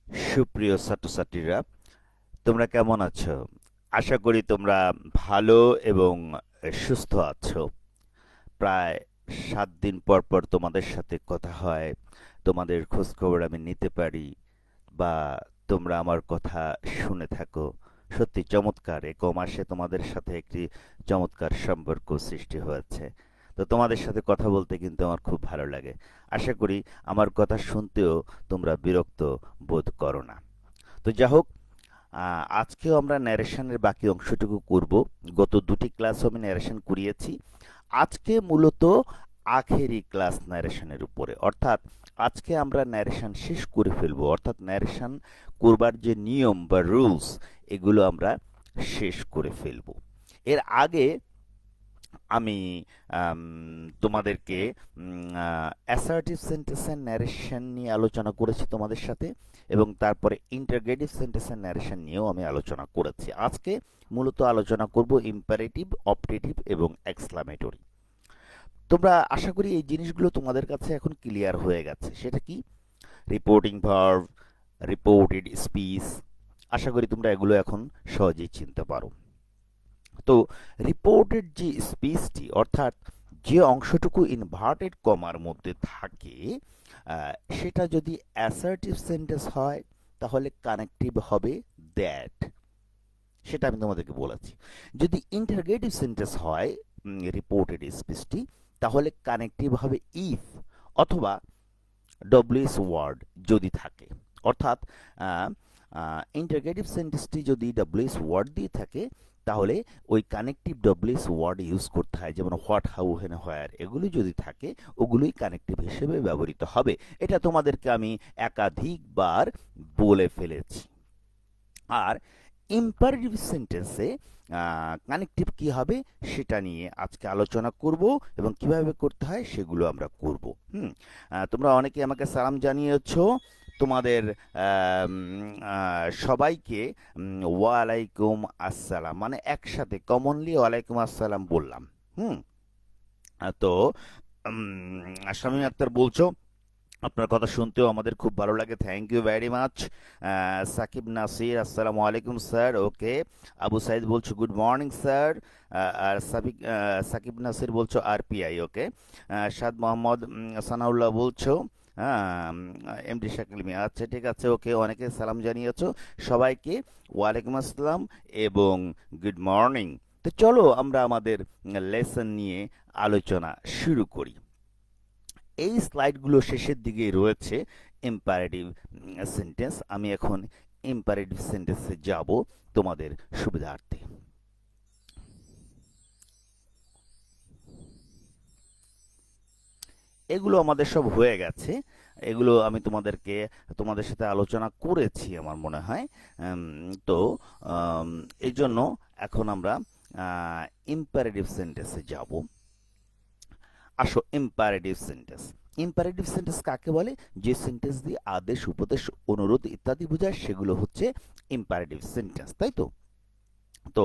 সুপ্রিয় ছাত্রছাত্রীরা, তোমরা কেমন আছো? আশা করি তোমরা ভালো এবং সুস্থ আছো। প্রায় 7 দিন পর পর তোমাদের সাথে কথা হয়, তোমাদের খোঁজ খবর আমি নিতে পারি, বা তোমরা আমার কথা শুনে থাকো। সত্যি চমৎকার, এ কমাসে তোমাদের সাথে একটি চমৎকার সম্পর্ক সৃষ্টি হয়েছে। তো তোমাদের সাথে কথা বলতে কিন্তু আমার খুব ভালো লাগে। আশা করি আমার কথা শুনতেও তোমরা বিরক্ত বোধ করো না। তো যা হোক, আজকেও আমরা ন্যারেশনের বাকি অংশটুকু করব। গত দুটি ক্লাস আমি ন্যারেশন করিয়েছি। আজকে মূলত আখেরি ক্লাস ন্যারেশনের উপরে, অর্থাৎ আজকে আমরা ন্যারেশন শেষ করে ফেলবো, অর্থাৎ ন্যারেশন করবার যে নিয়ম বা রুলস, এগুলো আমরা শেষ করে ফেলবো। এর আগে আমি আম, তোমাদেরকে অ্যাসার্টিভ সেন্টেন্সের ন্যারেশন নিয়ে আলোচনা করেছি তোমাদের সাথে, এবং তারপরে ইন্টারগেটিভ সেন্টেন্সের ন্যারেশন নিয়েও আমি আলোচনা করেছি। আজকে মূলত আলোচনা করব ইম্পারেটিভ, অপটেটিভ এবং এক্সক্লামেটরি। তোমরা আশা করি এই জিনিসগুলো তোমাদের কাছে এখন ক্লিয়ার হয়ে গেছে। সেটা কি? রিপোর্টিং ভার্ব, রিপোর্টেড স্পিচ, আশা করি তোমরা এগুলো এখন সহজেই চিনতে পারো। তো রিপোর্টেড যে স্পেসটি, অর্থাৎ যে অংশটুকু ইনভার্টেড কমার মধ্যে থাকে, সেটা যদি অ্যাসার্টিভ সেন্টেন্স হয় তাহলে কানেক্টিভ হবে দ্যাট, সেটা আমি তোমাদেরকে বলেছি। যদি ইন্টারগেটিভ সেন্টেন্স হয় রিপোর্টেড স্পেসটি, তাহলে কানেক্টিভ হবে ইফ, অথবা ডব্লিউএস ওয়ার্ড যদি থাকে। অর্থাৎ ইন্টারগেটিভ সেন্টেন্সটি যদি ডব্লিউএস ওয়ার্ড দিয়ে থাকে, তাহলে ওই কানেকটিভ ডব্লিউএস ওয়ার্ড ইউজ করতে হয়, যেমন হোয়াট, হাউ, হেন, হোয়ার, এগুলি যদি থাকে ওগুলোই কানেকটিভ হিসেবে ব্যবহৃত হবে। এটা তোমাদেরকে আমি একাধিকবার বলে ফেলেছি। আর ইম্পারেটিভ সেন্টেন্সে কানেকটিভ কি হবে সেটা নিয়ে আজকে আলোচনা করব, এবং কিভাবে করতে হয় সেগুলো আমরা করব। তোমরা অনেকে আমাকে সালাম জানিয়েছো। তোমাদের সবাইকে ওয়ালাইকুম আসসালাম, মানে একসাথে কমনলি ওয়ালাইকুম আসসালাম বললাম। হুম তো শামীম আক্তার বলছো আপনার কথা শুনতেও আমাদের খুব ভালো লাগে, thank you very much. Sakib Nasir, আসসালামু আলাইকুম স্যার, ওকে। আবু সাইদ বলছো গুড মর্নিং স্যার। আর সাকিব নাসির বলছো আরপিআই, ওকে। সাদ মোহাম্মদ সানাউল্লাহ বলছো হ্যাঁ, এমডি শাকিল মিয়া, আচ্ছা ঠিক আছে, ওকে। অনেকে সালাম জানিয়েছো, সবাইকে ওয়ালাইকুম আসসালাম এবং গুড মর্নিং। তো চলো আমরা আমাদের লেসন নিয়ে আলোচনা শুরু করি। এই স্লাইডগুলো শেষের দিকেই রয়েছে ইম্পারেটিভ সেন্টেন্স। আমি এখন ইম্পারেটিভ সেন্টেন্সে যাব তোমাদের সুবিধার্থে। এগুলো আমাদের সব হয়ে গেছে, এগুলো আমি তোমাদের সাথে আলোচনা করেছি আমার মনে হয়। তো এই জন্য এখন আমরা ইম্পারেটিভ সেন্টেন্সে যাব। আসো, ইম্পারেটিভ সেন্টেন্স। ইম্পারেটিভ সেন্টেন্স কাকে বলে? যে সেন্টেন্স দিয়ে আদেশ, উপদেশ, অনুরোধ ইত্যাদি বোঝায় সেগুলো হচ্ছে ইম্পারেটিভ সেন্টেন্স, তাই তো? তো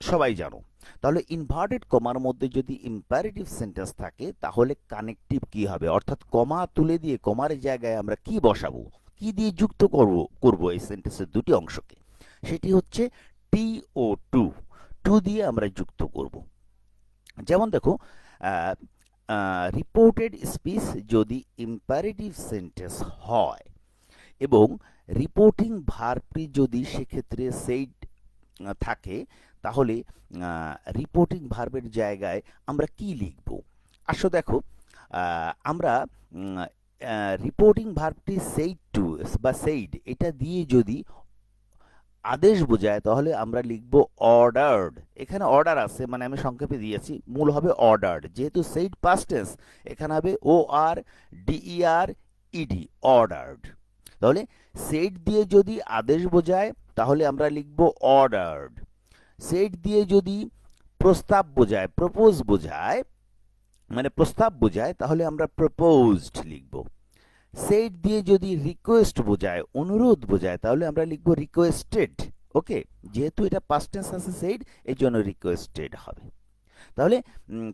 সবাই জানো। তাহলে ইনভার্টেড কমার মধ্যে যদি ইম্পারেটিভ সেন্টেন্স থাকে তাহলে কানেকটিভ কি হবে, অর্থাৎ কমা তুলে দিয়ে কমার জায়গায় আমরা কি বসাবো, কি দিয়ে যুক্ত করব এই সেন্টেন্সের দুটি অংশকে? সেটি হচ্ছে টি ও টু, টু দিয়ে আমরা যুক্ত করব। যেমন দেখো, রিপোর্টেড স্পিচ যদি ইম্পারেটিভ সেন্টেন্স হয় এবং রিপোর্টিং ভার্বটি যদি সেক্ষেত্রে সেইড থাকে, তাহলে রিপোর্টিং ভার্বের জায়গায় আমরা কি লিখব? আসো দেখো, আমরা রিপোর্টিং ভার্বটি সেইড টু বা সেইড এটা দিয়ে যদি আদেশ বোঝায় তাহলে আমরা লিখব অর্ডার্ড। এখানে অর্ডার আছে, মানে আমি সংক্ষেপে দিয়েছি, মূল হবে অর্ডার্ড। যেহেতু সেইড পাস্ট টেন্স, এখানে হবে ও আর ডিইআর ইডি, অর্ডার্ড। তাহলে সেইড দিয়ে যদি আদেশ বোঝায় তাহলে আমরা লিখব অর্ডার্ড। সেইড দিয়ে যদি প্রস্তাব বোঝায়, প্রপোজ বোঝায়, মানে প্রস্তাব বোঝায়, তাহলে আমরা প্রপোজড লিখব। সেইড দিয়ে যদি রিকোয়েস্ট বোঝায়, অনুরোধ বোঝায়, তাহলে আমরা লিখব রিকোয়েস্টেড। ওকে, যেহেতু এটা পাস্ট টেন্স আছে সেইড, এই জন্য রিকোয়েস্টেড হবে। তাহলে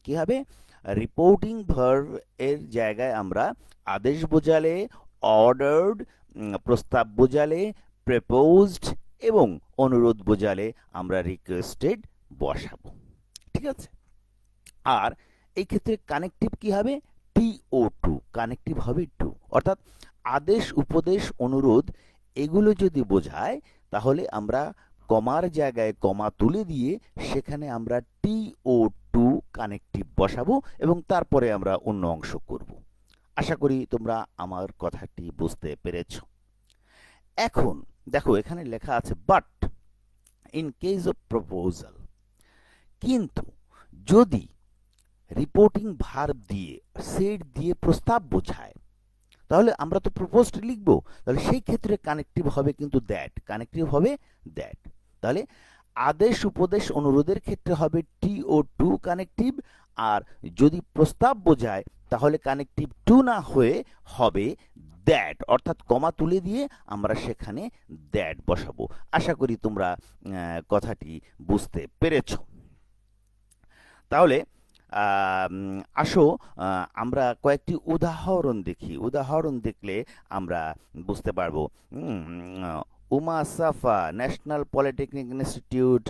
কি হবে? রিপোর্টিং ভার্ব এর জায়গায় আমরা আদেশ বোঝালে অর্ডার্ড প্রস্তাব বোঝালে, প্রপোজড এবং অনুরোধ বোঝালে আমরা রিকোয়েস্টেড বসাবো। ঠিক আছে? আর এই ক্ষেত্রে কানেকটিভ কি হবে? TO2, কানেকটিভ হবে টু। অর্থাৎ আদেশ, উপদেশ, অনুরোধ এগুলো যদি বোঝায় তাহলে আমরা কমার জায়গায় কমা তুলে দিয়ে সেখানে আমরা TO2 কানেকটিভ বসাবো এবং তারপরে আমরা অন্য অংশ করব। আশা করি তোমরা আমার কথাটি বুঝতে পেরেছ। এখন দেখো এখানে লেখা আছে but in case of proposal, কিন্তু যদি রিপোর্টিং ভার্ব দিয়ে, সেড দিয়ে প্রস্তাব বোঝায়, তাহলে আমরা তো প্রপোজড লিখব, তাহলে সেই ক্ষেত্রে কানেকটিভ হবে কিন্তু দ্যাট, কানেকটিভ হবে দ্যাট। তাহলে আদেশ, উপদেশ, অনুরোধের ক্ষেত্রে হবে TO2 কানেকটিভ, আর যদি প্রস্তাব বোঝায় তাহলে কানেকটিভ টু না হয়ে হবে দ্যাট, অর্থাৎ কমা তুলে দিয়ে আমরা সেখানে দ্যাট বসাবো। আশা করি তোমরা কথাটি বুঝতে পেরেছ। তাহলে আসো আমরা কয়েকটি উদাহরণ দেখি। উদাহরণ দেখলে আমরা বুঝতে পারবো। Uma Safa, national polytechnic institute,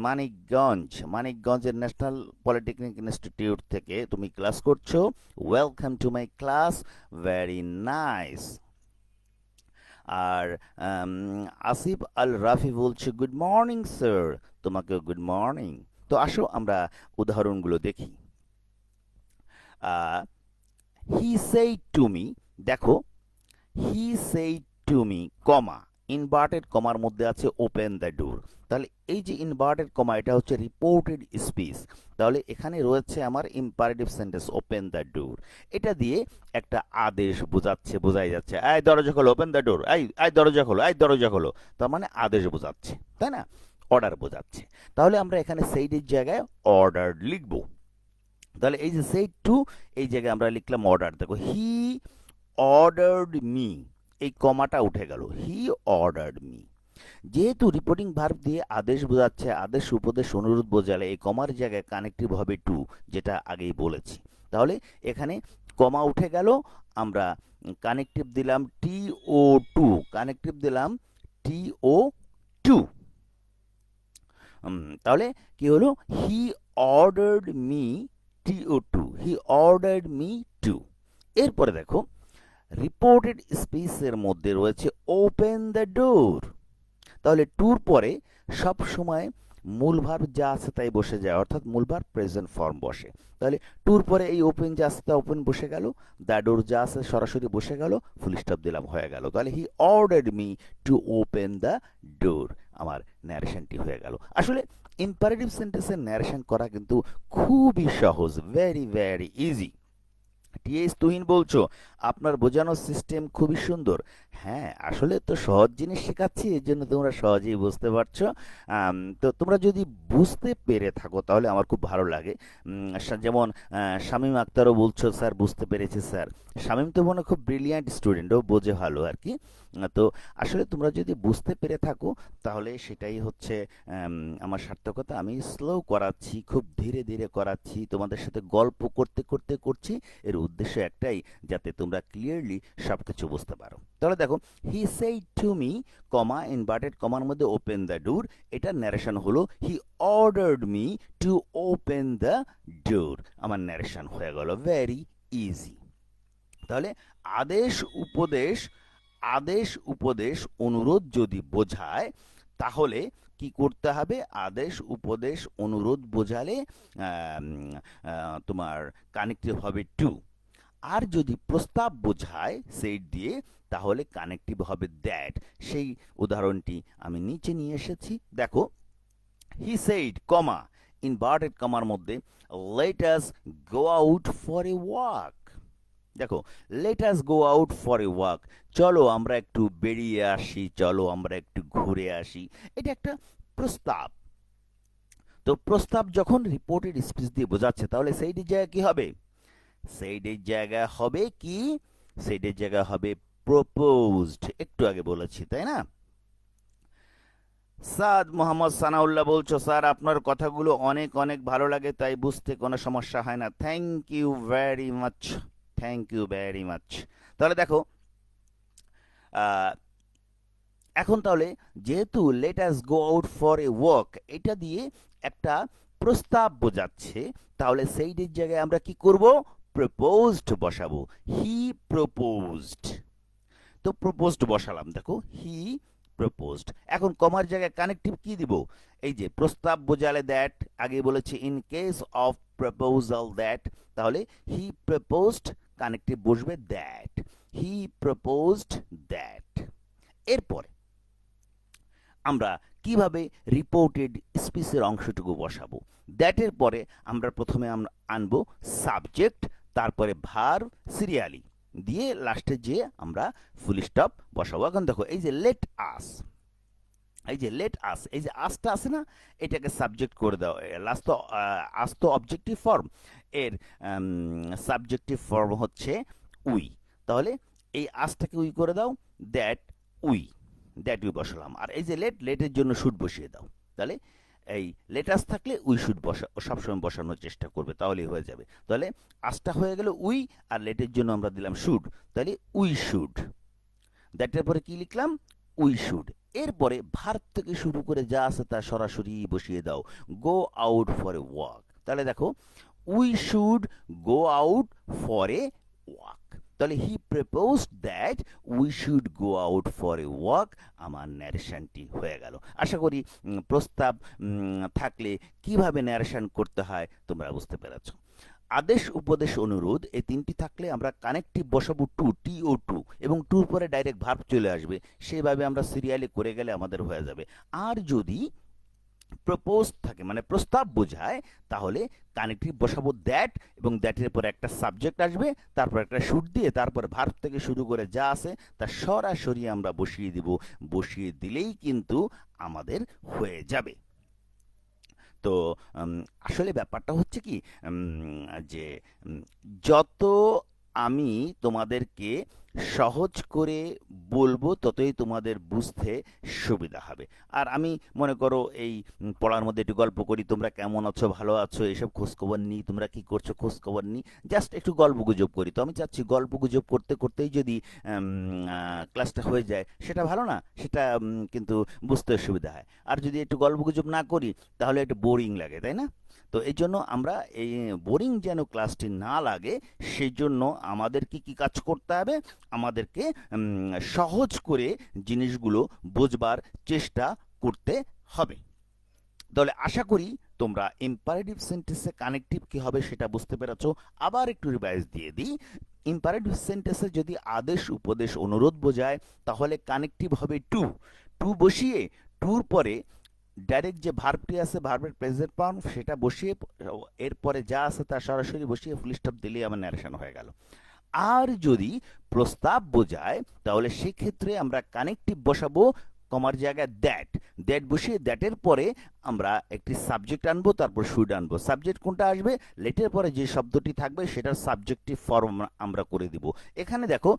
মানিকগঞ্জের ন্যাশনাল পলিটেকনিক ইনস্টিটিউট থেকে তুমি ক্লাস করছো। Welcome to my class, very nice. আর আসিফ আল রাফি বলছে গুড মর্নিং স্যার, তোমাকেও গুড মর্নিং। তো আসো আমরা উদাহরণগুলো দেখি। হি সেইড টু মি, দেখো he said to me, comma, inverted কমার মধ্যে আছে ওপেন দ্য ডোর। তাহলে এই যে ইনভার্টেড কমা, এটা হচ্ছে রিপোর্টেড স্পিচ। তাহলে এখানে রয়েছে আমার imperative sentence open the door. এটা দিয়ে একটা আদেশ বোঝাই যাচ্ছে, এই দরজা খোলো, ওপেন দ্য ডোর, এই দরজা খোলো, এই দরজা খোলো। তার মানে আদেশ বোঝাচ্ছে, তাই না? অর্ডার বোঝাচ্ছে। তাহলে আমরা এখানে সেইডের জায়গায় অর্ডার লিখব। তাহলে এই যে সেইড টু, এই জায়গায় আমরা লিখলাম অর্ডার। দেখো হি অর্ডার্ড মি, এই কমাটা উঠে গেল, হি অর্ডার্ড মি। যেহেতু রিপোর্টিং ভার্ব দিয়ে আদেশ বোঝাচ্ছে, আদেশ, উপদেশ, অনুরোধ বোঝালে এই কমার জায়গায় কানেকটিভ হবে টু, যেটা আগেই বলেছি। তাহলে এখানে কমা উঠে গেল, আমরা কানেকটিভ দিলাম TO2, কানেকটিভ দিলাম TO2। তাহলে কি হলো? He ordered me TO2, he ordered me two. এরপরে দেখো রিপোর্টেড স্পিচের মধ্যে রয়েছে ওপেন দ্য ডোর। তাহলে টুর পরে সব সময় মূল ভার্ব যা আছে তাই বসে যায়, অর্থাৎ মূল ভার্ব প্রেজেন্ট ফর্ম বসে। তাহলে টুর পরে এই ওপেন যা আছে তা ওপেন বসে গেল, দ্য ডোর যা আছে সরাসরি বসে গেল, ফুল স্টপ দিলাম, হয়ে গেল। তাহলে he ordered me to open the door, আমার ন্যারেশনটি হয়ে গেল। আসলে ইম্পারেটিভ সেন্টেন্সের ন্যারেশন করা কিন্তু খুবই সহজ, very very easy. TS Tuhin বলছো আপনার বোঝানোর সিস্টেম খুবই সুন্দর। হ্যাঁ, আসলে তো সহজ জিনিস শেখাচ্ছি, এর জন্য তোমরা সহজেই বুঝতে পারছো। তো তোমরা যদি বুঝতে পেরে থাকো তাহলে আমার খুব ভালো লাগে। যেমন শামীম আক্তারও বলছো স্যার বুঝতে পেরেছি স্যার। শামীম তো মনে খুব ব্রিলিয়ান্ট স্টুডেন্ট, ও বোঝে ভালো আর কি। তো আসলে তোমরা যদি বুঝতে পেরে থাকো তাহলে সেটাই হচ্ছে আমার সার্থকতা। আমি স্লো করাচ্ছি, খুব ধীরে ধীরে করাচ্ছি, তোমাদের সাথে গল্প করতে করতে করছি। এর উদ্দেশ্য একটাই, যাতে তোমরা ক্লিয়ারলি সবকিছু বুঝতে পারো। তাহলে দেখো he said to me, comma, inverted কমার মধ্যে ওপেন দ্য ডোর, এটার ন্যারেশন হলো he ordered me to open the door. আমার ন্যারেশন হয়ে গেল, ভেরি ইজি। তাহলে আদেশ, উপদেশ, আদেশ, উপদেশ, অনুরোধ যদি বোঝায় তাহলে কি করতে হবে? আদেশ, উপদেশ, অনুরোধ বোঝালে তোমার কানেক্টিভ হবে টু। আর যদি প্রস্তাব বোঝায় সেইড দিয়ে তাহলে কানেক্টিভ হবে দ্যাট। সেই উদাহরণটি আমি নিচে নিয়ে এসেছি, দেখো হি সেইড, কমা, ইনভার্টেড কমার মধ্যে let us go out for a walk. দেখো let us go out for a walk, চলো আমরা একটু বেরিয়ে আসি, চলো আমরা একটু ঘুরে আসি। এটা একটা প্রস্তাব। তো প্রস্তাব যখন রিপোর্টেড স্পিচ দিয়ে বোঝাচ্ছে তাহলে সেইটির জায়গায় কি হবে? সেইডের জায়গায় হবে কি? সেইডের জায়গায় হবে প্রপোজড, একটু আগে বলেছি তাই না? সাদ মোহাম্মদ সানাউল্লাহ বলছো স্যার আপনার কথাগুলো অনেক অনেক ভালো লাগে, তাই বুঝতে কোনো সমস্যা হয় না। Thank you very much, thank you very much. তাহলে দেখো এখন তাহলে যেহেতু let us go out for a walk এটা দিয়ে একটা প্রস্তাব বোঝাচ্ছে, তাহলে সেইটির জায়গায় আমরা কি করব? প্রপোজড বসাবো। He proposed. তো প্রপোজড বসালাম, দেখো হি প্রপোজড। এখন কমার জায়গায় কানেক্টিভ কি দিব? এই যে প্রস্তাব বোঝালে দ্যাট, আগে বলেছি in case of proposal that, তাহলে হি প্রপোজড কানেক্টিভ বসবে দ্যাট, হি প্রপোজড দ্যাট। এরপরে আমরা কিভাবে রিপোর্টেড স্পিচের অংশটুকু বসাবো? দ্যাটের পরে আমরা প্রথমে আনবো সাবজেক্ট, তারপরে ভার্ব সিরিয়ালি দিয়ে লাস্টে যে আমরা ফুল স্টপ বসাবো। এখন দেখো এই যে লেট আস, এই যে লেট আস, এই যে আসটা আছে না, এটাকে সাবজেক্ট করে দাও। লাস্ট তো আস তো অবজেক্টিভ ফর্ম, এর সাবজেক্টিভ ফর্ম হচ্ছে উই, তাহলে এই আসটাকে উই করে দাও, দ্যাট উই, দ্যাট উই বসালাম। আর এই যে লেট, লেটের জন্য শুড বসিয়ে দাও। তাহলে এই লেটাস থাকলে উই শুড সবসময় বসানোর চেষ্টা করবে, তাহলেই হয়ে যাবে। তাহলে আসটা হয়ে গেল উই, আর লেটের জন্য আমরা দিলাম শুড, তাহলে উই শুড। দ্যাটের পরে কি লিখলাম? We should. এরপরে ভার্ব থেকে শুরু করে যা আছে তা সরাসরি বসিয়ে দাও। Go out for a walk, তাহলে দেখো we should go out for a walk, তাহলে he proposed that we should go out for a walk. আমার ন্যারেশনটি হয়ে গেল। আশা করি প্রস্তাব থাকলে কিভাবে ন্যারেশন করতে হয় তোমরা বুঝতে পেরেছ। আদেশ, উপদেশ, অনুরোধ এই তিনটি থাকলে আমরা কানেক্টিভ বসাবো টু, TO2, এবং টুর পরে ডাইরেক্ট ভার্ব চলে আসবে। সেভাবে আমরা সিরিয়ালি করে গেলে আমাদের হয়ে যাবে। আর যদি প্রপোজ থাকে মানে প্রস্তাব বোঝায়, তাহলে কানেক্টিভ বসাবো দ্যাট, এবং দ্যাটের পরে একটা সাবজেক্ট আসবে, তারপর একটা শুড দিয়ে তারপর ভার্ব থেকে শুরু করে যা আছে তা সরাসরি আমরা বসিয়ে দিব। বসিয়ে দিলেই কিন্তু আমাদের হয়ে যাবে। তো আসলে ব্যাপারটা হচ্ছে কি, যে যত আমি তোমাদেরকে সহজ করে বলবো ততই তোমাদের বুঝতে সুবিধা হবে। আর আমি মনে করো এই পড়ার মধ্যে একটু গল্প করি, তোমরা কেমন আছো, ভালো আছো, এসব খোঁজখবর নিই, তোমরা কি করছো খোঁজখবর নিই, জাস্ট একটু গল্প গুজব করি। তো আমি চাচ্ছি গল্প গুজব করতে করতেই যদি ক্লাসটা হয়ে যায় সেটা ভালো না? সেটা কিন্তু বুঝতে সুবিধা হয়। আর যদি একটু গল্প গুজব না করি তাহলে একটু বোরিং লাগে, তাই না? তো এই জন্য আমরা এই বোরিং যেন ক্লাসটি না লাগে সেই জন্য আমাদের কি কাজ করতে হবে? আমাদেরকে সহজ করে জিনিসগুলো বোঝবার চেষ্টা করতে হবে। তাহলে আশা করি তোমরা ইম্পারেটিভ সেন্টেন্সে কানেক্টিভ কি হবে সেটা বুঝতে পেরেছো। আবার একটু রিভাইজ দিয়ে দিই। ইম্পারেটিভ সেন্টেন্সে যদি আদেশ, উপদেশ, অনুরোধ বোঝায় তাহলে কানেক্টিভ হবে টু। টু বসিয়ে টুর পরে ডাইরেক্ট যে ভার্বটি আছে ভার্বের প্রেজেন্ট ফর্ম সেটা বসিয়ে এরপরে যা আছে তা সরাসরি বসিয়ে ফুল স্টপ দিলেই আমার ন্যারেশন হয়ে গেল। আর যদি প্রস্তাব বোঝায় তাহলে সেক্ষেত্রে আমরা কানেক্টিভ বসাবো কমার জায়গায় দ্যাট, দ্যাট বসিয়ে দ্যাটের পরে আমরা একটি সাবজেক্ট আনবো, তারপর শুড আনবো। সাবজেক্ট কোনটা আসবে? লেটের পরে যে শব্দটি থাকবে সেটার সাবজেক্টিভ ফর্ম আমরা করে দিব। এখানে দেখো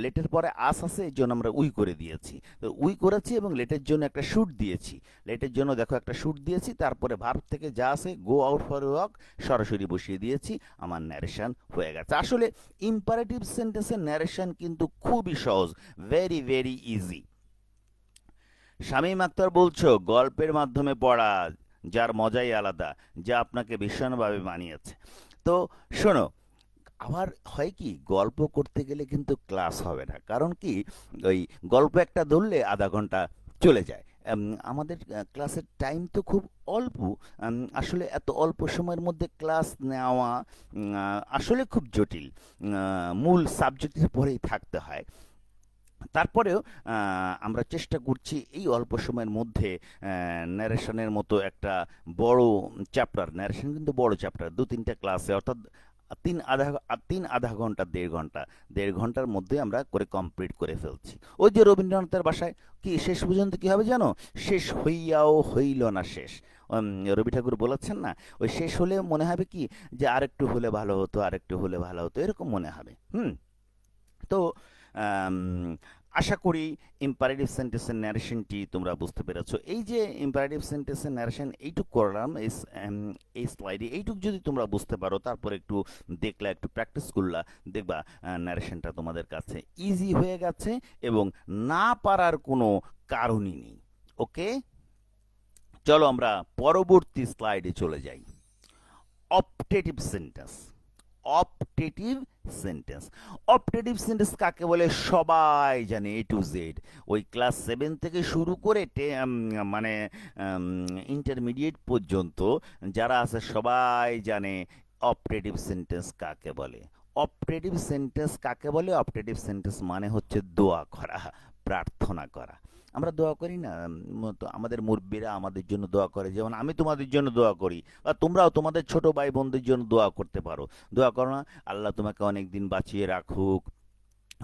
লেটের পরে আস আছে, এর জন্য আমরা উই করে দিয়েছি। তো উই করেছি এবং লেটের জন্য একটা শুড দিয়েছি। লেটের জন্য দেখো একটা শুড দিয়েছি, তারপরে ভার্ব থেকে যা আছে গো আউট ফর ওয়াক সরাসরি বসিয়ে দিয়েছি, আমার ন্যারেশন হয়ে গেছে। আসলে ইম্পারেটিভ সেন্টেন্সের ন্যারেশন কিন্তু খুবই সহজ, very very easy. Shamim Akhtar বলছো গল্পের মাধ্যমে পড়া যার মজাই আলাদা, যা আপনাকে ভীষণভাবে মানিয়েছে। তো শোনো, আবার হয় কি গল্প করতে গেলে কিন্তু ক্লাস হবে না, কারণ কি ওই গল্প একটা ধরলে আধা ঘন্টা চলে যায়। আমাদের ক্লাসের টাইম তো খুব অল্প। আসলে এত অল্প সময়ের মধ্যে ক্লাস নেওয়া আসলে খুব জটিল। মূল সাবজেক্টের পরেই থাকতে হয়। তারপরেও আমরা চেষ্টা করছি এই অল্প সময়ের মধ্যে ন্যারেশনের মতো একটা বড় চ্যাপ্টার, ন্যারেশন কিন্তু বড় চ্যাপ্টার, 2-3টা ক্লাসে, অর্থাৎ তিন আধা ঘন্টা, 1.5 ঘন্টা, 1.5 ঘন্টার মধ্যে আমরা করে কমপ্লিট করে ফেলছি। ওই যে রবীন্দ্রনাথের বাসায় কি শেষ পর্যন্ত কি হবে জানো? শেষ হইয়াও হইল না শেষ। রবি ঠাকুর বলেছেন না, ওই শেষ হলে মনে হবে কি যে আরেকটু হলে ভালো হতো, আরেকটু হলে ভালো হতো, এরকম মনে হবে। তো আশা করি ইম্পারেটিভ সেন্টেন্সের ন্যারেশনটি তোমরা বুঝতে পেরেছো। এই যে ইম্পারেটিভ সেন্টেন্সের ন্যারেশন এইটুক করলাম এই স্লাইডে, এইটুক যদি তোমরা বুঝতে পারো, তারপর একটু দেখলা, একটু প্র্যাকটিস করলা, দেখবা ন্যারেশনটা তোমাদের কাছে ইজি হয়ে গেছে এবং না পারার কোনো কারণই নেই। ওকে, চলো আমরা পরবর্তী স্লাইডে চলে যাই। Optative sentence. Optative sentence. Optative sentence কাকে বলে সবাই জানে, এ টু জেড। ওই ক্লাস 7 থেকে শুরু করে মানে ইন্টারমিডিয়েট পর্যন্ত যারা আছে সবাই জানে অপটেটিভ সেন্টেন্স কাকে বলে। অপটেটিভ সেন্টেন্স কাকে বলে? অপটেটিভ সেন্টেন্স মানে হচ্ছে দোয়া করা, প্রার্থনা করা। আমরা দোয়া করি না, তো আমাদের মুরব্বীরা আমাদের জন্য দোয়া করে, যেমন আমি তোমাদের জন্য দোয়া করি, বা তোমরাও তোমাদের ছোট ভাই বোনদের জন্য দোয়া করতে পারো। দোয়া করো না, আল্লাহ তোমাকে অনেক দিন বাঁচিয়ে রাখুক,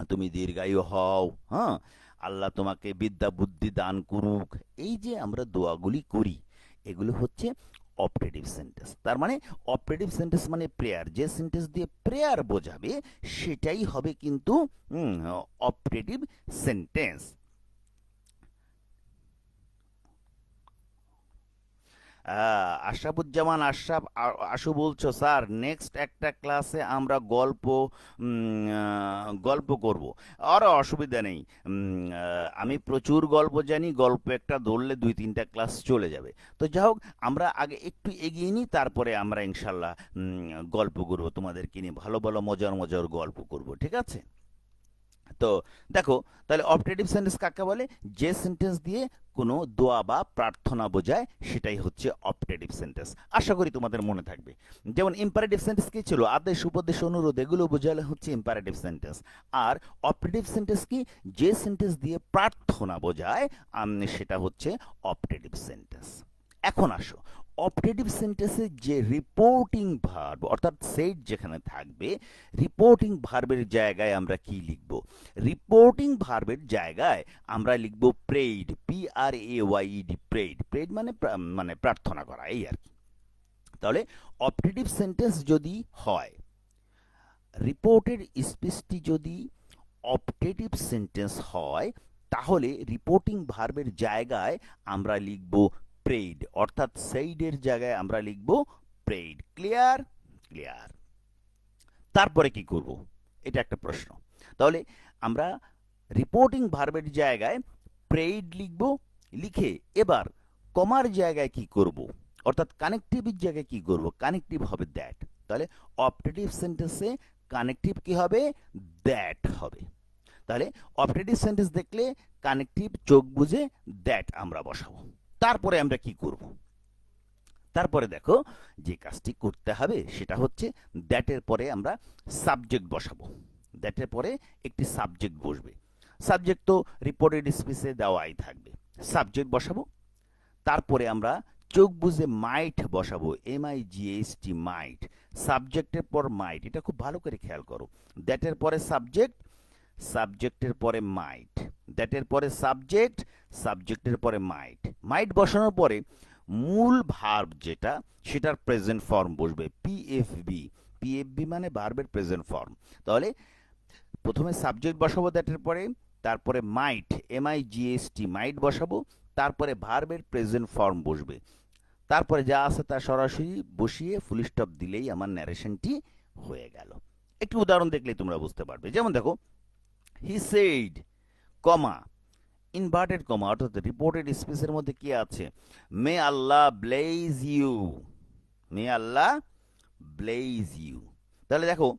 তুমি দীর্ঘায়ু হও, হ্যাঁ, আল্লাহ তোমাকে বিদ্যা বুদ্ধি দান করুক। এই যে আমরা দোয়াগুলি করি, এগুলো হচ্ছে অপারেটিভ সেন্টেন্স। তার মানে অপারেটিভ সেন্টেন্স মানে প্রেয়ার। যে সেন্টেন্স দিয়ে প্রেয়ার বোঝাবে সেটাই হবে কিন্তু অপারেটিভ সেন্টেন্স। আশরাফুজ্জামান আশরাফ আশু বলছো, স্যার নেক্সট একটা ক্লাসে আমরা গল্প করব। আর অসুবিধা নেই, আমি প্রচুর গল্প জানি, গল্প একটা ধরলে 2-3টা ক্লাস চলে যাবে। তো যাই হোক, আমরা আগে একটু এগিয়ে নিই, তারপরে আমরা ইনশাল্লাহ গল্প করব তোমাদেরকে নিয়ে, ভালো ভালো মজার মজার গল্প করব, ঠিক আছে? তো দেখো, তাহলে অপটেটিভ সেন্টেন্স কাকে বলে? যে সেন্টেন্স দিয়ে কোনো দোয়া বা প্রার্থনা বোঝায় সেটাই হচ্ছে অপটেটিভ সেন্টেন্স। আশা করি তোমাদের মনে থাকবে। যেমন ইম্পারেটিভ সেন্টেন্স কি ছিল? আদেশ, উপদেশ, অনুরোধ, এগুলো বোঝালে হচ্ছে ইম্পারেটিভ সেন্টেন্স। আর অপটেটিভ সেন্টেন্স কি? যে সেন্টেন্স দিয়ে প্রার্থনা বোঝায় সেটা হচ্ছে অপটেটিভ সেন্টেন্স। এখন আসো, অপটেটিভ সেন্টেন্সে যে রিপোর্টিং ভার্ব অর্থাৎ সেড যেখানে থাকবে, রিপোর্টিং ভার্বের জায়গায় আমরা কি লিখব? রিপোর্টিং ভার্বের জায়গায় আমরা লিখব প্রেইড, PRAYED, প্রেইড। প্রেইড মানে মানে প্রার্থনা করা, এই আর কি। তাহলে অপটেটিভ সেন্টেন্স যদি হয়, রিপোর্টের স্পেসটি যদি অপটেটিভ সেন্টেন্স হয়, তাহলে রিপোর্টিং ভার্বের জায়গায় আমরা লিখব প্রেইড, অর্থাৎ সেইডের জায়গায় আমরা লিখব প্রেইড। ক্লিয়ার? ক্লিয়ার। তারপরে কি করব? এটা একটা প্রশ্ন। তাহলে আমরা রিপোর্টিং ভার্বের জায়গায় প্রেইড লিখব, লিখে এবার কমার জায়গায় কি করব, অর্থাৎ কানেকটিভের জায়গায় কি করব? কানেকটিভ হবে দ্যাট। তাহলে অপটেটিভ সেন্টেন্সে কানেকটিভ কি হবে? দ্যাট হবে। তাহলে অপটেটিভ সেন্টেন্স দেখলে কানেকটিভ চোখ বুঝে দ্যাট আমরা বসাবো। তারপরে আমরা কি করব? তারপরে দেখো, যে কাজটি করতে হবে সেটা হচ্ছে দ্যাটের পরে আমরা সাবজেক্ট বসাবো। দ্যাটের পরে একটি সাবজেক্ট বসবে। সাবজেক্ট তো রিপোর্টেড স্পেসে দেওয়াই থাকবে। সাবজেক্ট বসাবো, তারপরে আমরা চোখ বুঝে মাইট বসাবো, MIGHT, মাইট। সাবজেক্টের পর মাইট, এটা খুব ভালো করে খেয়াল করো। দ্যাটের পরে সাবজেক্ট, সাবজেক্টের পরে মাইট, দ্যাটের পরে সাবজেক্ট, সাবজেক্টের পরে মাইট। মাইট বসানোর পরে মূল ভার্ব যেটা, সেটার প্রেজেন্ট ফর্ম বসবে, PFB। PFB মানে ভার্বের প্রেজেন্ট ফর্ম। তাহলে প্রথমে সাবজেক্ট বসাবো দ্যাটের পরে, তারপরে মাইট, MIGHT, মাইট বসাবো, তারপরে ভার্বের প্রেজেন্ট ফর্ম বসবে। তারপরে যা আছে তা সরাসরি বসিয়ে ফুল স্টপ দিলেই আমার ন্যারেশনটি হয়ে গেল। একটি উদাহরণ দেখলেই তোমরা বুঝতে পারবে। যেমন দেখো, he said, comma, inverted comma, অর্থাৎ রিপোর্টেড স্পেসের মধ্যে কি আছে? May Allah bless you, may Allah bless you. তাহলে দেখো,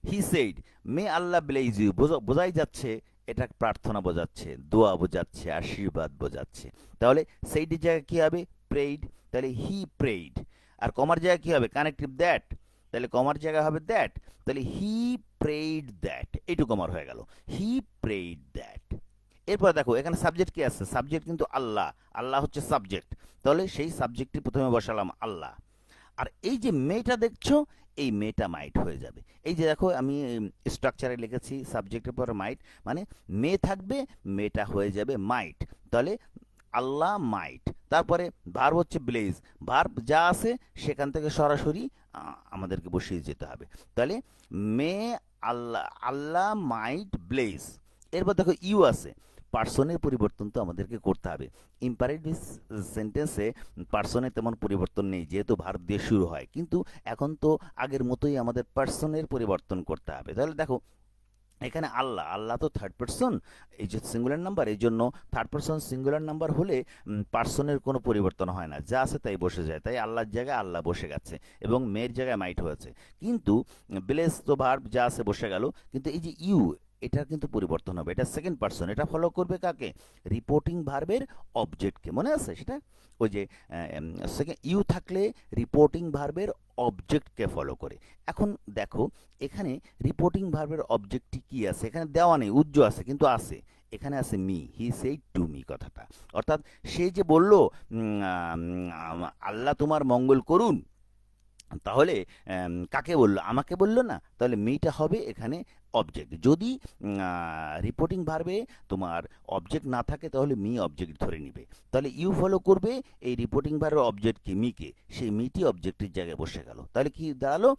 he said, may Allah bless you, বোঝাই যাচ্ছে এটা প্রার্থনা বোঝাচ্ছে, দোয়া বোঝাচ্ছে, আশীর্বাদ বোঝাচ্ছে। তাহলে সেইডের জায়গায় কি হবে? প্রেইড। তাহলে হি প্রেইড। আর কমার জায়গায় কি হবে? Connective that. তাহলে কমার জায়গায় হবে দ্যাট। তাহলে হি প্রেইড দ্যাট, এইটুকু কমার হয়ে গেল, হি প্রেইড দ্যাট। এরপর দেখো, এখানে সাবজেক্ট কি আছে? সাবজেক্ট কিন্তু আল্লাহ, আল্লাহ হচ্ছে সাবজেক্ট। তাহলে সেই সাবজেক্টটি প্রথমে বসালাম আল্লাহ। আর এই যে মেয়েটা দেখছো, এই মেয়েটা মাইট হয়ে যাবে। এই যে দেখো, আমি স্ট্রাকচারে লিখেছি সাবজেক্টের পরে মাইট, মানে মেয়ে থাকবে, মেয়েটা হয়ে যাবে মাইট। তাহলে আল্লাহ মাইট। তারপরে ভার্ব হচ্ছে ব্লেজ, ভার্ব যা আছে সেখান থেকে সরাসরি আমাদেরকে বসিয়ে যেতে হবে। তাহলে মে আল্লাহ, আল্লাহ মাইট ব্লেজ, এরপর দেখো ইউ আছে, পার্সনের পরিবর্তন তো আমাদেরকে করতে হবে। ইম্পারেটিভ সেন্টেন্সে পার্সনের তেমন পরিবর্তন নেই, যেহেতু ভার্ব দিয়ে শুরু হয়, কিন্তু এখন তো আগের মতোই আমাদের পার্সনের পরিবর্তন করতে হবে। তাহলে দেখো এখানে আল্লাহ, আল্লাহ তো থার্ড পার্সন, এই যে সিঙ্গুলার নাম্বার, এই জন্য থার্ড পার্সন সিঙ্গুলার নাম্বার হলে পার্সনের কোনো পরিবর্তন হয় না, যা আছে তাই বসে যায়, তাই আল্লাহর জায়গায় আল্লাহ বসে গেছে এবং মেয়ের জায়গায় মাইট হয়েছে। কিন্তু ব্লেস তো ভার্ব, যা আছে বসে গেল, কিন্তু এই যে ইউ, এটার কিন্তু পরিবর্তন হবে, এটা সেকেন্ড পার্সন, এটা ফলো করবে কাকে? রিপোর্টিং ভার্বের অবজেক্টকে, মনে আছে সেটা? ওই যে সেকেন্ড ইউ থাকলে রিপোর্টিং ভার্বের অবজেক্টকে ফলো করে। এখন দেখো এখানে রিপোর্টিং ভার্বের অবজেক্টটি কি আছে, এখানে দেওয়া নেই, উজ্জ্ব আছে, কিন্তু আছে, এখানে আছে me, he said to me কথাটা, অর্থাৎ সে যে বলল আল্লাহ তোমার মঙ্গল করুন, তাহলে কাকে বললো? আমাকে বললো না, তাহলে মিটা হবে এখানে অবজেক্ট। যদি রিপোর্টিং ভার্বে তোমার অবজেক্ট না থাকে তাহলে মি অবজেক্ট ধরে নিবে, তাহলে ইউ ফলো করবে এই রিপোর্টিং ভার্বের অবজেক্টকে, মিকে, সেই মিটি অবজেক্টের জায়গায় বসে গেল। তাহলে কি দাঁড়ালো?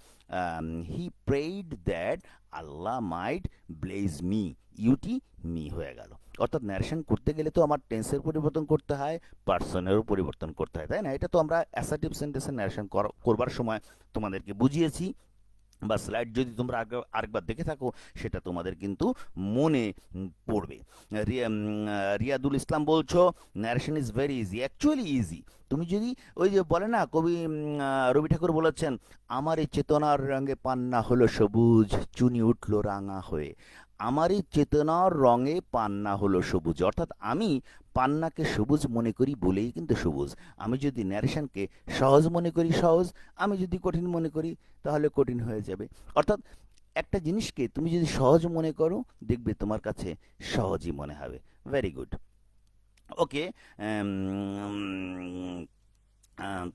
He prayed that Allah might bless me, ইউটি মি হয়ে গেল। অর্থাৎ ন্যারেশন করতে গেলে তো আমার টেন্সের পরিবর্তন করতে হয়, পার্সনেরও পরিবর্তন করতে হয়, তাই না? এটা তো আমরা অ্যাসার্টিভ সেন্টেন্সের ন্যারেশন করবার সময় তোমাদেরকে বুঝিয়েছি, বা স্লাইড যদি তোমরা আরেকবার দেখে থাকো সেটা তোমাদের কিন্তু মনে পড়বে। রিয়াদুল ইসলাম বলছো narration is very easy, actually easy. তুমি যদি ওই যে বলে না কবি রবি ঠাকুর বলেছেন, আমার এই চেতনার রঙে পান্না হলো সবুজ, চুনি উঠলো রাঙা হয়ে, আমারই চেতনার রঙে পান্না হলো সবুজ, অর্থাৎ আমি পান্নাকে সবুজ মনে করি বলেই কিন্তু সবুজ। আমি যদি ন্যারেশনকে সহজ মনে করি সহজ, আমি যদি কঠিন মনে করি তাহলে কঠিন হয়ে যাবে। অর্থাৎ একটা জিনিসকে তুমি যদি সহজ মনে করো, দেখবে তোমার কাছে সহজই মনে হবে। Very good. ওকে,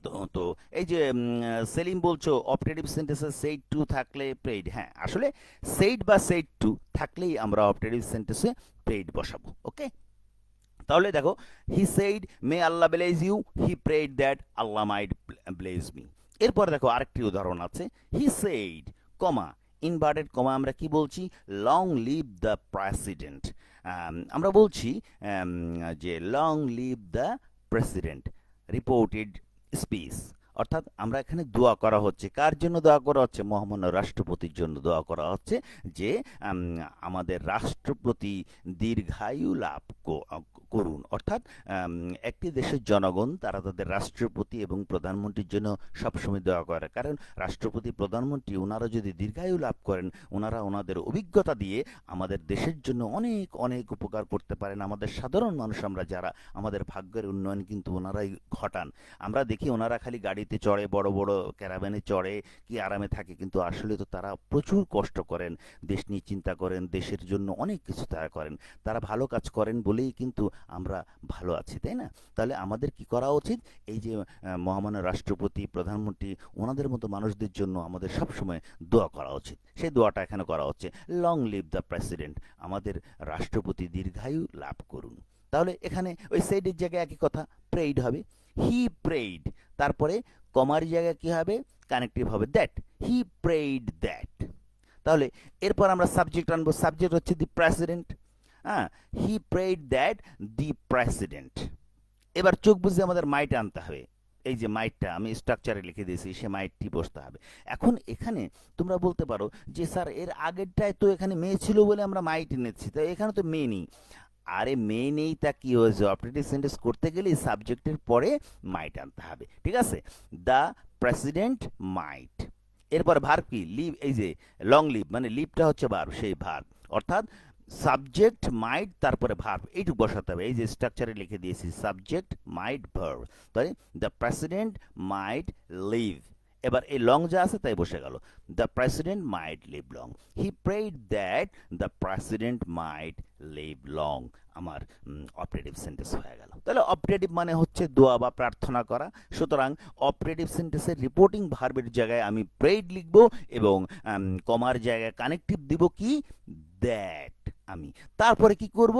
তো তো এই যে সেলিম বলছো অপটেটিভ সেন্টেন্সে সেইড টু থাকলে প্রেইড, হ্যাঁ আসলে সেইড বা সেইড টু থাকলেই আমরা অপটেটিভ সেন্টেন্সে প্রেইড বসাবো। ওকে, তাহলে দেখো he said may Allah bless you, he prayed that Allah might bless me. এরপর দেখো আরেকটি উদাহরণ আছে, he said comma inverted comma, আমরা কি বলছি? Long live the president. আমরা বলছি যে long live the president reported speech, অর্থাৎ আমরা এখানে দোয়া করা হচ্ছে, কার জন্য দোয়া করা হচ্ছে? মহামান্য রাষ্ট্রপতির জন্য দোয়া করা হচ্ছে যে আমাদের রাষ্ট্রপতি দীর্ঘায়ু লাভ করুন। অর্থাৎ একটি দেশের জনগণ তারা তাদের রাষ্ট্রপতি এবং প্রধানমন্ত্রীর জন্য সবসময় দোয়া করে, কারণ রাষ্ট্রপতি প্রধানমন্ত্রী ওনারা যদি দীর্ঘায়ু লাভ করেন, ওনারা ওনাদের অভিজ্ঞতা দিয়ে আমাদের দেশের জন্য অনেক অনেক উপকার করতে পারেন। আমাদের সাধারণ মানুষ আমরা যারা, আমাদের ভাগ্যের উন্নয়ন কিন্তু ওনারাই ঘটান। আমরা দেখি ওনারা খালি গাড়িতে চড়ে, বড় বড় ক্যারাভ্যানে চড়ে, কি আরামে থাকে, কিন্তু আসলে তো তারা প্রচুর কষ্ট করেন, দেশ নিয়ে চিন্তা করেন, দেশের জন্য অনেক কিছু তারা করেন, তারা ভালো কাজ করেন বলেই কিন্তু আমরা ভালো আছি, তাই না? তাহলে আমাদের কি করা উচিত? এই যে মহামান্য রাষ্ট্রপতি, প্রধানমন্ত্রী, ওনাদের মতো মানুষদের জন্য আমাদের সবসময় দোয়া করা উচিত। সেই দোয়াটা এখানে করা হচ্ছে, লং লিভ দ্য প্রেসিডেন্ট, আমাদের রাষ্ট্রপতি দীর্ঘায়ু লাভ করুন। তাহলে এখানে ওই সেইডের জায়গায় একই কথা, প্রেইড হবে, হি প্রেইড, তারপরে কমার জায়গায় কি হবে? কানেক্টিভ হবে দ্যাট, হি প্রেইড দ্যাট। তাহলে এরপর আমরা সাবজেক্ট আনবো, সাবজেক্ট হচ্ছে দি প্রেসিডেন্ট। হ্যাঁ, হি প্রেইড দ্যাট দি প্রেসিডেন্ট। এবার চোখ বুঝে আমাদের মাইট আনতে হবে, এই যে মাইটটা আমি স্ট্রাকচারে লিখে দিয়েছি, সে মাইটটি বসতে হবে। এখন এখানে তোমরা বলতে পারো যে স্যার এর আগেরটায় তো এখানে মেয়ে ছিল বলে আমরা মাইট এনেছি, তো এখানে তো মেয়ে নেই। আরে মেয়ে নেই তা কি হয়েছে, অপারেটিভ সেন্টেন্স করতে গেলে সাবজেক্টের পরে মাইট আনতে হবে, ঠিক আছে? দ্য প্রেসিডেন্ট মাইট। এরপর ভার্ব কি? লিভ, এই যে লং লিভ, মানে লিভটা হচ্ছে ভার্ব, সেই ভার্ব, অর্থাৎ সাবজেক্ট মাইট তারপরে ভার্ব, এইটুকু বসাতে হবে। এই যে স্ট্রাকচারে লিখে দিয়েছি সাবজেক্ট মাইট ভার্ব, তাই দ্য প্রেসিডেন্ট মাইট লিভ। এবার এই লং যা আছে তাই বসে গেল, the president might live long, he prayed that the president might live long, আমার অপারেটিভ সেন্টেন্স হয়ে গেল। তাহলে অপারেটিভ মানে হচ্ছে দোয়া বা প্রার্থনা করা। সুতরাং অপারেটিভ সেন্টেন্সের রিপোর্টিং ভার্বের জায়গায় আমি প্রেইড লিখব এবং কমার জায়গায় কানেক্টিভ দিব কি? দ্যাট। আমি। তারপরে কি করব?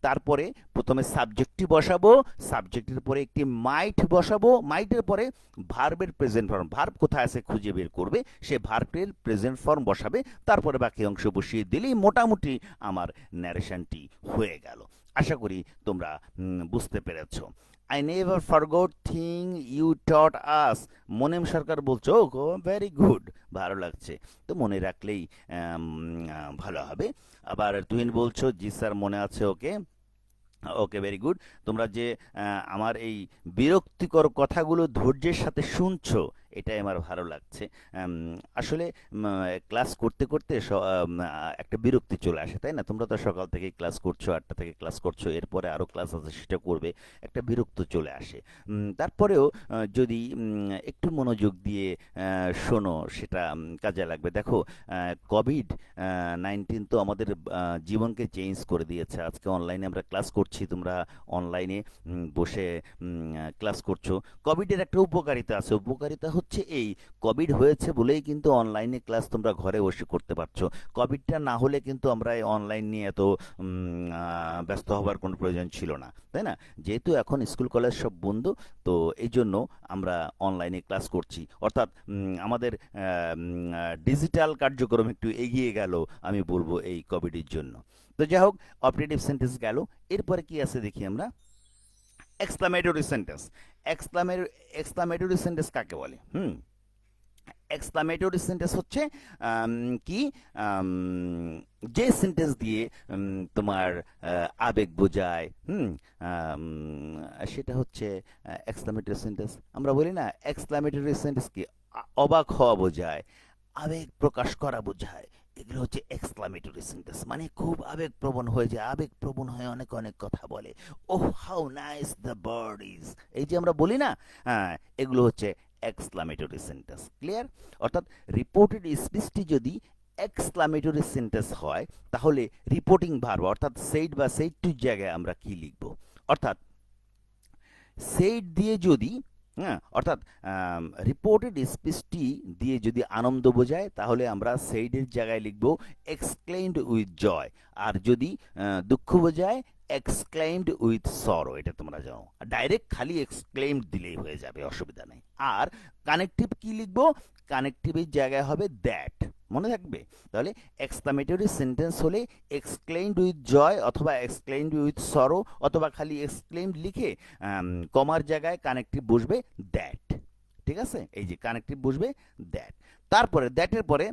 তারপরে প্রথমে সাবজেক্টটি বসাবো, সাবজেক্টের পরে একটি মাইট বসাবো, মাইটের পরে ভার্বের প্রেজেন্ট ফর্ম, ভার্ব কোথায় আছে খুঁজে বের করবে, সে ভার্বের প্রেজেন্ট ফর্ম বসাবে, তারপরে বাকি অংশ বসিয়ে দিলেই মোটামুটি আমার ন্যারেশনটি হয়ে গেল। আশা করি তোমরা বুঝতে পেরেছো। I never forgot thing you taught us. Monem Sarkar বলছো, ও ভেরি গুড, ভালো লাগছে, তো মনে রাখলেই ভালো হবে। আবার তুহিন বলছো, জি স্যার মনে আছে, ওকে ওকে, ভেরি গুড। তোমরা যে আমার এই বিরক্তিকর কথাগুলো ধৈর্যের সাথে শুনছো, এটাই আমার ভালো লাগছে। আসলে ক্লাস করতে করতে একটা বিরক্তি চলে আসে, তাই না? তোমরা তো সকাল থেকে ক্লাস করছো, 8টা থেকে ক্লাস করছো, এরপরে আরও ক্লাস আছে সেটা করবে, একটা বিরক্ত চলে আসে। তারপরেও যদি একটু মনোযোগ দিয়ে শোনো, সেটা কাজে লাগবে। দেখো, কোভিড-19 তো আমাদের জীবনকে চেঞ্জ করে দিয়েছে। আজকে অনলাইনে আমরা ক্লাস করছি, তোমরা অনলাইনে বসে ক্লাস করছো। কোভিডের একটা উপকারিতা আছে, উপকারিতা হচ্ছে এই, কোভিড হয়েছে বলেই কিন্তু অনলাইনে ক্লাস তোমরা ঘরে বসে করতে পারছো। কোভিডটা না হলে কিন্তু আমরা এই অনলাইন নিয়ে এত ব্যস্ত হবার কোনো প্রয়োজন ছিল না, তাই না? যেহেতু এখন স্কুল কলেজ সব বন্ধ, তো এই জন্য আমরা অনলাইনে ক্লাস করছি, অর্থাৎ আমাদের ডিজিটাল কার্যক্রম একটু এগিয়ে গেল, আমি বলবো এই কোভিডের জন্য। তো যাই হোক, অপারেটিভ সেন্টেন্স গেল, এরপরে কি আছে দেখি আমরা। Exclamatory sentence. এক্সক্লামেটরি সেন্টেন্স কাকে বলে? এক্সক্লামেটরি সেন্টেন্স হচ্ছে কি, যে সেন্টেন্স দিয়ে তোমার আবেগ বোঝায়, সেটা হচ্ছে এক্সক্লামেটরি সেন্টেন্স। আমরা বলি না, এক্সক্লামেটরি সেন্টেন্স কি, অবাক হওয়া বোঝায়, আবেগ প্রকাশ করা বোঝায়, এগুলো হচ্ছে এক্সক্লামেটরি সেন্টেন্স। মানে খুব আবেগপ্রবণ হয়ে যায়, আবেগপ্রবণ হয়ে অনেক অনেক কথা বলে, oh how nice the bird is, এই যে আমরা বলি না, এগুলো হচ্ছে এক্সক্লামেটরি সেন্টেন্স। ক্লিয়ার? অর্থাৎ রিপোর্টেড স্পিচটি যদি এক্সক্লামেটরি সেন্টেন্স হয়, তাহলে রিপোর্টিং ভার্ব অর্থাৎ সেইড বা সেইড টু জায়গায় আমরা কি লিখব? অর্থাৎ সেইড দিয়ে যদি, অর্থাৎ রিপোর্টেড স্পিচটি দিয়ে যদি আনন্দ বোঝায়, তাহলে আমরা সেইডের জায়গায় লিখব এক্সক্লেইমড উইথ জয়। আর যদি দুঃখ বোঝায়, এক্সক্লেইমড উইথ সরো। এটা তোমরা জানো, ডাইরেক্ট খালি এক্সক্লেইমড দিলেই হয়ে যাবে, অসুবিধা নেই। আর কানেকটিভ কি লিখব? কানেকটিভের জায়গায় হবে দ্যাট, মনে থাকবে। তাহলে এক্সক্লামেটরি সেন্টেন্স হলে এক্সক্লেইমড উইথ জয় অথবা এক্সক্লেইমড উইথ সরো, অথবা খালি এক্সক্লেইমড লিখে কমার জায়গায় কানেকটিভ বসবে দ্যাট। ঠিক আছে, এই যে কানেকটিভ বসবে দ্যাট। তারপরে দ্যাটের পরে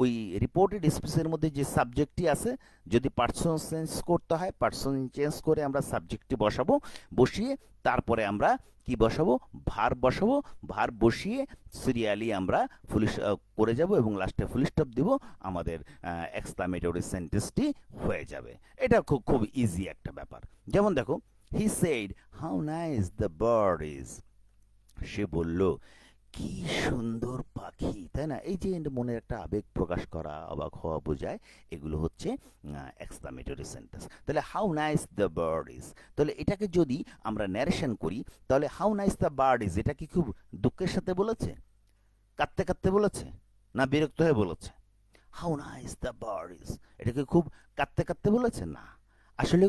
ওই রিপোর্টেড স্পিচের মধ্যে যে সাবজেক্টটি আছে, যদি পার্সন চেঞ্জ করতে হয়, পার্সন চেঞ্জ করে আমরা সাবজেক্টটি বসাবো, বসিয়ে তারপরে আমরা কি বসাবো? ভার্ব বসাবো, ভার্ব বসিয়ে সিরিয়ালি আমরা করে যাব এবং লাস্টে ফুল স্টপ দিব, আমাদের এক্সক্লামেটরি সেন্টেন্সটি হয়ে যাবে। এটা খুব খুব ইজি একটা ব্যাপার। যেমন দেখো, he said how nice the bird is, সে বলল কি সুন্দর পাখি, তাই না? এই যে মনের একটা আবেগ প্রকাশ করা, অবাক হওয়া বোঝায়, এগুলো হচ্ছে এক্সক্লামেটরি সেন্টেন্স। তাহলে how nice the bird is, তাহলে এটাকে যদি আমরা ন্যারেশন করি, তাহলে how nice the bird is, এটা কি খুব দুঃখের সাথে বলেছে, কাঁদতে কাঁদতে বলেছে, না বিরক্ত হয়ে বলেছে? How nice the bird is, এটাকে খুব কাঁদতে কাঁদতে বলেছে না, আসলে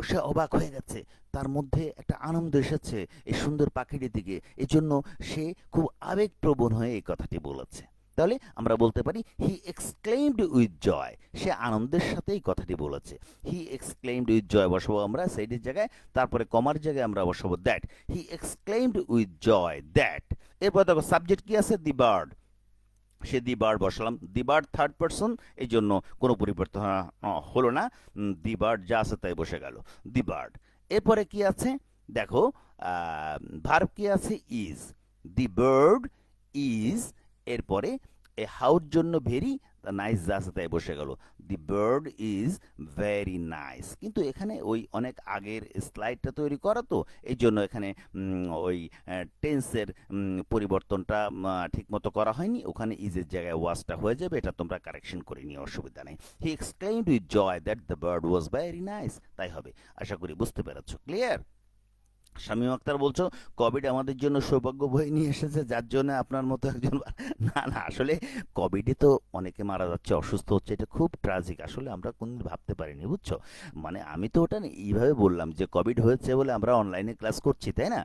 সে অবাক হয়ে গেছে, তার মধ্যে একটা আনন্দ এসেছে এই সুন্দর পাখিটির দিকে, এজন্য সে খুব আবেগপ্রবণ হয়ে এই কথাটি বলেছে। তাহলে আমরা বলতে পারি হি এক্সক্লেইমড উইথ জয়, সে আনন্দের সাথে এই কথাটি বলেছে। হি এক্সক্লেইমড উইথ জয় বসাবো আমরা সেইডের জায়গায়, তারপরে কমার জায়গায় আমরা বসাবো that, he exclaimed with joy that. এরপর দেখো সাবজেক্ট কি আছে? The bird, say the bird বসালাম, দি বার্ড থার্ড পারসন, এই জন্য কোনো পরিবর্তন হলো না, দি বার্ড যা আছে তাই বসে গেল, দি বার্ড। এরপরে কি আছে দেখো, ভার্ব কি আছে? ইজ, দি বার্ড ইজ, এরপরে এ হাউর জন্য ভেরি, নাইস যা আছে তাই বসে গেল, the bird is very nice. কিন্তু এখানে ওই অনেক আগের স্লাইডটা তৈরি করা, তো এই জন্য এখানে ওই টেন্সের পরিবর্তনটা ঠিকমতো করা হয়নি, ওখানে ইজের জায়গায় ওয়াজটা হয়ে যাবে, এটা তোমরা কারেকশন করে নিয়ে অসুবিধা নেই। He exclaimed with joy that the bird was very nice, তাই হবে। আশা করি বুঝতে পেরেছো। ক্লিয়ার? শামীম আক্তার বলছো কোভিড আমাদের জন্য সৌভাগ্য বয়ে নিয়ে এসেছে যার জন্য আপনার মতো একজন না না আসলে কোভিডে তো অনেকে মারা যাচ্ছে অসুস্থ হচ্ছে এটা খুব ট্রাজিক আসলে আমরা কোনদিন ভাবতে পারিনি বুঝছো মানে আমি তো ওটা না এইভাবে বললাম যে কোভিড হয়েছে বলে আমরা অনলাইনে ক্লাস করছি তাই না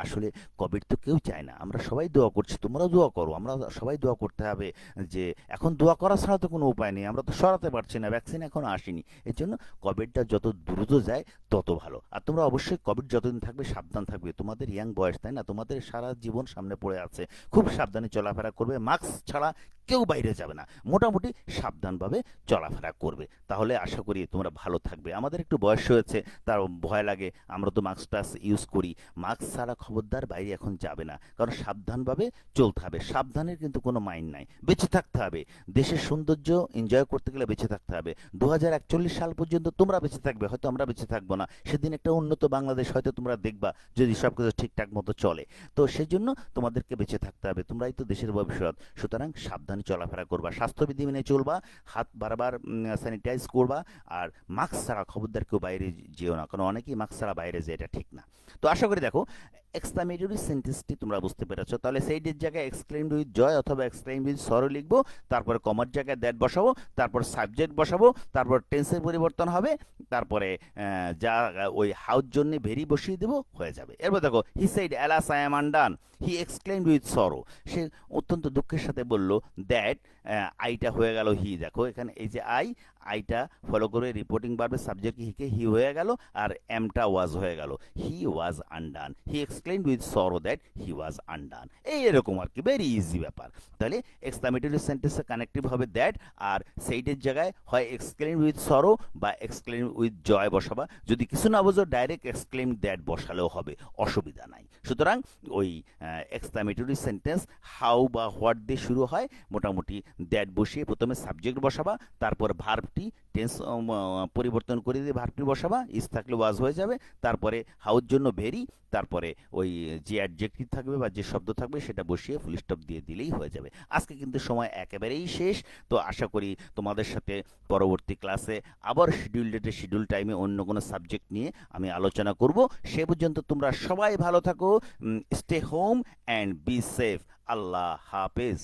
আসলে কোভিড তো কেউ চায় না আমরা সবাই দোয়া করছি তোমরাও দোয়া করো আমরা সবাই দোয়া করতে হবে যে এখন দোয়া করা ছাড়া তো কোনো উপায় নেই আমরা তো সরাতে পারছি না ভ্যাকসিন এখনো আসেনি এর জন্য কোভিডটা যত দ্রুত যায় তত ভালো আর তোমরা অবশ্যই কোভিড যতদিন থাকবে সাবধান থাকবে তোমাদের ইয়াং বয়স তাই না তোমাদের সারা জীবন সামনে পড়ে আছে খুব সাবধানে চলাফেরা করবে মাস্ক ছাড়া কেউ বাইরে যাবে না মোটামুটি সাবধানভাবে চলাফেরা করবে তাহলে আশা করি তোমরা ভালো থাকবে আমাদের একটু বয়স হয়েছে তার ভয় লাগে আমরা তো মাস্ক টাস্ক ইউজ করি মাস্ক ছাড়া খবরদার বাইরে এখন যাবে না কারণ সাবধানভাবে চলতে হবে সাবধানের কিন্তু কোনো মাইন্ড নাই বেঁচে থাকতে হবে দেশের সৌন্দর্য এনজয় করতে গেলে বেঁচে থাকতে হবে 2041 সাল পর্যন্ত তোমরা বেঁচে থাকবে হয়তো আমরা বেঁচে থাকবো না সেদিন একটা উন্নত বাংলাদেশ হয়তো তোমরা দেখবা যদি সব কিছু ঠিকঠাক মতো চলে তো সেজন্য তোমাদেরকে বেঁচে থাকতে হবে তোমরাই তো দেশের ভবিষ্যৎ সুতরাং সাবধানে চলাফেরা করবা স্বাস্থ্যবিধি মেনে চলবা হাত বারবার স্যানিটাইজ করবা আর মাস্ক ছাড়া খবরদার কেউ বাইরে যেও না কারণ অনেকেই মাস্ক ছাড়া বাইরে যায় এটা ঠিক না তো আশা করি দেখো এক্সক্লামেটরি সেন্টেন্সটি তোমরা বুঝতে পেরেছো তাহলে সেইডের জায়গায় এক্সক্লেইমড উইথ জয় অথবা এক্সক্লেইমড উইথ সরো লিখবো তারপরে কমার জায়গায় দ্যাট বসাবো তারপর সাবজেক্ট বসাবো তারপর টেন্সের পরিবর্তন হবে তারপরে যা ওই হাউর জন্য ভেরি বসিয়ে দেবো হয়ে যাবে এরপর দেখো he said alas I am undone he exclaimed with sorrow সে অত্যন্ত দুঃখের সাথে বলল দ্যাট আইটা হয়ে গেল হি দেখো এখানে এই যে আইটা ফলো করে রিপোর্টিং বাড়বে সাবজেক্ট হিকে হি হয়ে গেল আর এমটা ওয়াজ হয়ে গেল he was undone he explained with sorrow that he was undone এই এরকম আর কি ভেরি ইজি ব্যাপার তাহলে এক্সক্লামেটরি সেন্টেন্সে কানেক্টিভ হবে দ্যাট আর সেইটের জায়গায় হয় এক্সক্লেইম উইথ সরো বা এক্সক্লেইম উইথ জয় বসাবা যদি কিছু না বোঝো ডাইরেক্ট এক্সক্লেইম দ্যাট বসালেও হবে অসুবিধা নাই সুতরাং ওই এক্সক্লামেটরি সেন্টেন্স হাউ বা হোয়াট দিয়ে শুরু হয় মোটামুটি দ্যাট বসিয়ে প্রথমে সাবজেক্ট বসাবা তারপর ভার্বটি টেন্স পরিবর্তন করে দিয়ে ভার্বটি বসাবা ইজ থাকলে ওয়াজ হয়ে যাবে তারপরে হাউর জন্য ভেরি তারপরে ওই যে অ্যাডজেক্টিভ থাকবে বা যে শব্দ থাকবে সেটা বসিয়ে ফুল স্টপ দিয়ে দিলেই হয়ে যাবে আজকে কিন্তু সময় একেবারেই শেষ তো আশা করি তোমাদের সাথে পরবর্তী ক্লাসে আবার শিডিউল ডেটে শিডিউল টাইমে অন্য কোনো সাবজেক্ট নিয়ে আমি আলোচনা করব সে পর্যন্ত তোমরা সবাই ভালো থাকো stay home and be safe Allah হাফেজ